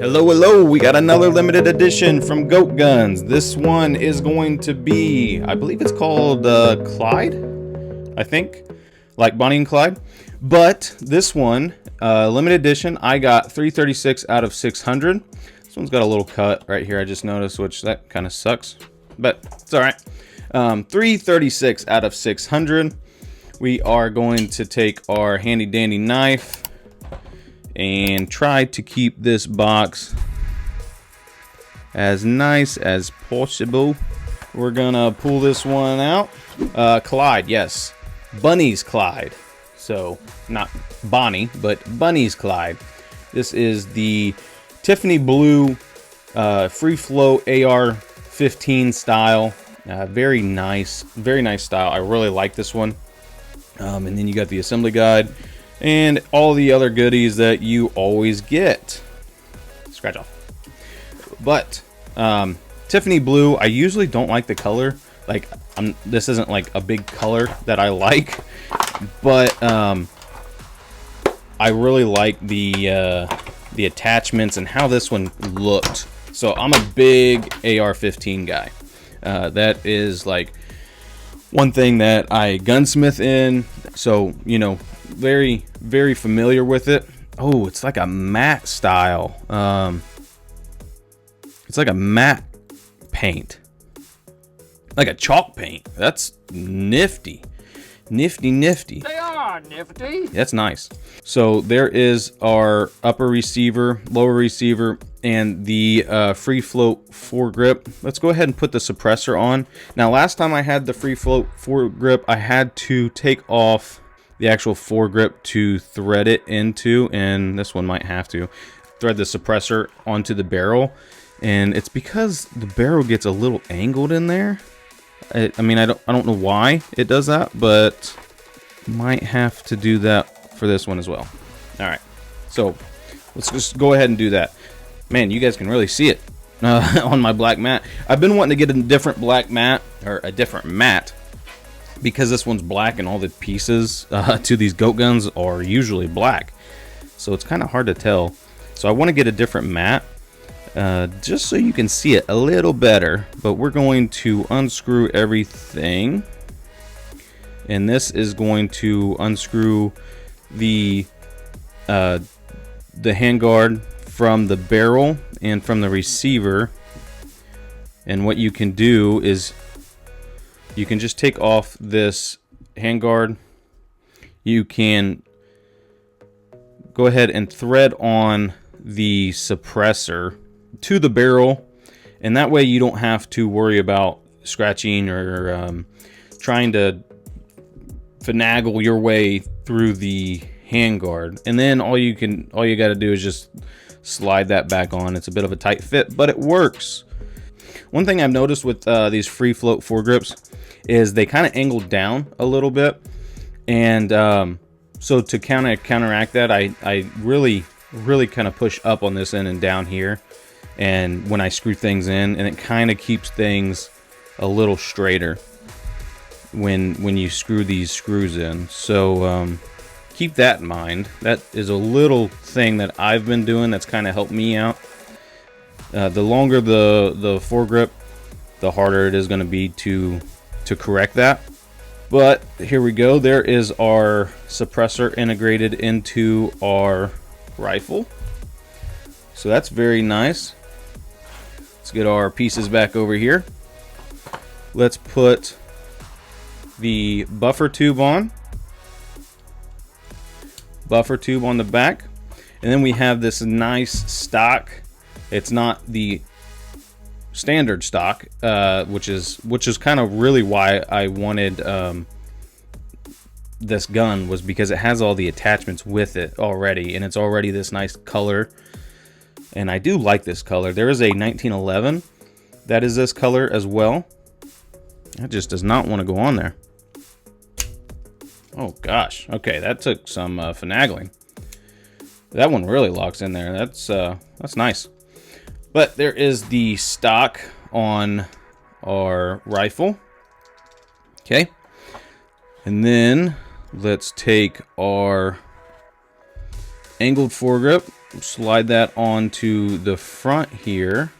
Hello, hello, we got another limited edition from Goat Guns. This one is going to be, I believe it's called Clyde, I think, like Bonnie and Clyde. But this one, limited edition, I got 336 out of 600. This one's got a little cut right here, I just noticed, which that kind of sucks, but it's all right. 336 out of 600. We are going to take our handy dandy knife and try to keep this box as nice as possible. We're gonna pull this one out. Clyde, yes, Bunny's Clyde. So not Bonnie, but Bunny's Clyde. This is the Tiffany blue free flow AR-15 style. Very nice style. I really like this one. And then you got the assembly guide and all the other goodies that you always get. Scratch off. But Tiffany blue, I usually don't like the color. Like, this isn't like a big color that I like, but I really like the attachments and how this one looked. So I'm a big AR-15 guy. That is like one thing that I gunsmith in, so you know, very familiar with it. Oh, it's like a matte style. It's like a matte paint, like a chalk paint. That's nifty. They are nifty. That's nice. So there is our upper receiver, lower receiver, and the free float foregrip. Let's go ahead and put the suppressor on. Now, last time I had the free float foregrip, I had to take off the actual foregrip to thread it into, and this one might have to thread the suppressor onto the barrel. And it's because the barrel gets a little angled in there. I mean, I don't know why it does that, but might have to do that for this one as well. All right, so let's just go ahead and do that. Man, you guys can really see it on my black mat. I've been wanting to get a different black mat, or a different mat, because this one's black and all the pieces to these goat guns are usually black, so it's kind of hard to tell. So I want to get a different mat, just so you can see it a little better. But we're going to unscrew everything, and this is going to unscrew the handguard from the barrel and from the receiver. And what you can do is you can just take off this handguard. You can go ahead and thread on the suppressor to the barrel, and that way you don't have to worry about scratching or trying to finagle your way through the handguard. And then all you got to do is just slide that back on. It's a bit of a tight fit, but it works. One thing I've noticed with these free float foregrips is they kind of angle down a little bit, and so to counteract that, I really kind of push up on this end and down here, and when I screw things in, and it kind of keeps things a little straighter when you screw these screws in. So keep that in mind. That is a little thing that I've been doing that's kind of helped me out. The longer the foregrip, the harder it is going to be to correct that. But here we go. There is our suppressor integrated into our rifle, so that's very nice. Let's get our pieces back over here. Let's put the buffer tube on. Buffer tube on the back, and then we have this nice stock. It's not the standard stock, which is kind of really why I wanted this gun, was because it has all the attachments with it already, and it's already this nice color, and I do like this color. There is a 1911 that is this color as well. That just does not want to go on there. Oh gosh, okay, that took some finagling. That one really locks in there. That's nice. But there is the stock on our rifle. Okay, and then let's take our angled foregrip slide that onto the front here.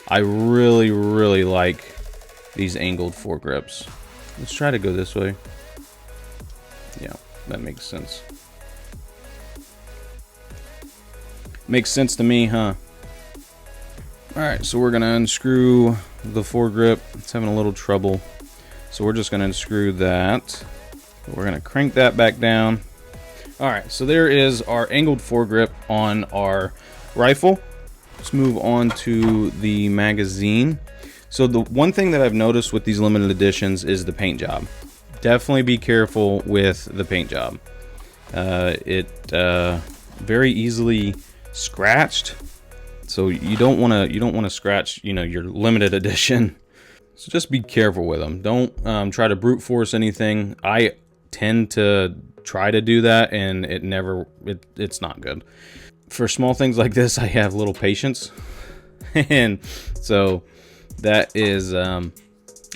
I really, really like these angled foregrips. Let's try to go this way. Yeah, that makes sense. Makes sense to me, huh? Alright, so we're gonna unscrew the foregrip. It's having a little trouble. So we're just gonna unscrew that. We're gonna crank that back down. Alright, so there is our angled foregrip on our rifle. Let's move on to the magazine. So the one thing that I've noticed with these limited editions is the paint job. Definitely be careful with the paint job. It very easily scratched, so you don't want to scratch, you know, your limited edition. So just be careful with them. Don't try to brute force anything. I tend to try to do that, and it's not good. For small things like this, I have little patience, and so that is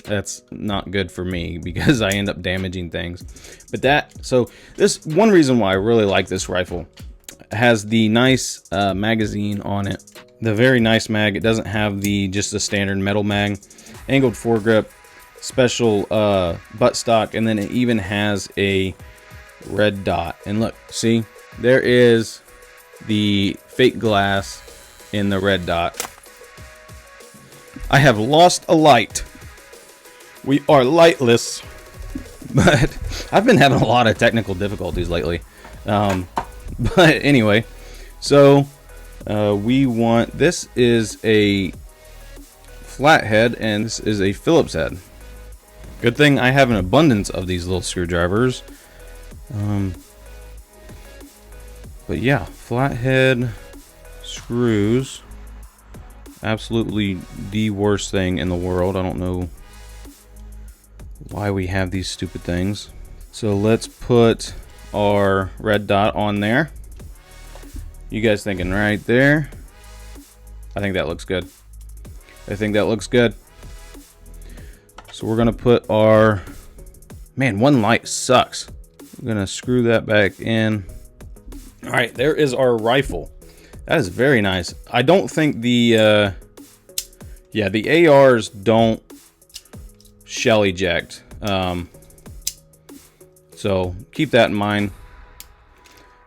that's not good for me because I end up damaging things. But so this one reason why I really like this rifle. It has the nice magazine on it, the very nice mag. It doesn't have just the standard metal mag. Angled foregrip, special buttstock, and then it even has a red dot. And look, see, there is the fake glass in the red dot. I have lost a light. We are lightless, but I've been having a lot of technical difficulties lately. But anyway, so this is a flathead and this is a Phillips head. Good thing I have an abundance of these little screwdrivers. But yeah, flathead screws, absolutely the worst thing in the world. I don't know why we have these stupid things. So let's put our red dot on there. You guys thinking right there? I think that looks good. I think that looks good. So we're gonna put our, man, one light sucks. I'm gonna screw that back in. All right, there is our rifle. That is very nice. I don't think the ARs don't shell eject. So keep that in mind.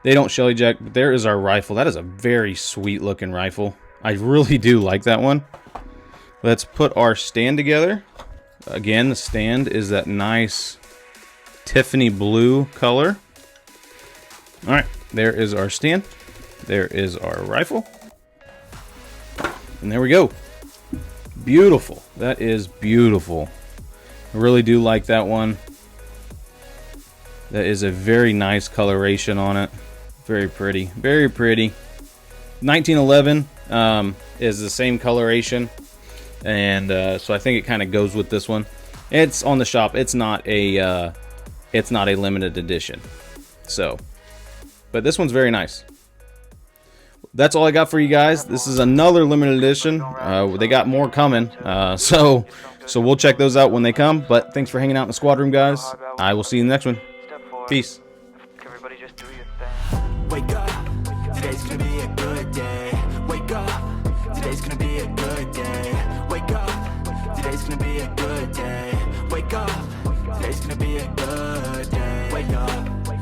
They don't shell eject, but there is our rifle. That is a very sweet looking rifle. I really do like that one. Let's put our stand together. Again, the stand is that nice Tiffany blue color. All right, there is our stand. There is our rifle. And there we go. Beautiful. That is beautiful. I really do like that one. That is a very nice coloration on it. Very pretty. Very pretty. 1911 is the same coloration. And so I think it kind of goes with this one. It's on the shop. It's not a limited edition. So, but this one's very nice. That's all I got for you guys. This is another limited edition. They got more coming. So we'll check those out when they come. But thanks for hanging out in the squad room, guys. I will see you in the next one. Peace. Everybody just do your thing. Wake up, today's gonna be a good day. Wake up, today's gonna be a good day. Wake up, today's gonna be a good day. Wake up, today's gonna be a good day. Wake up.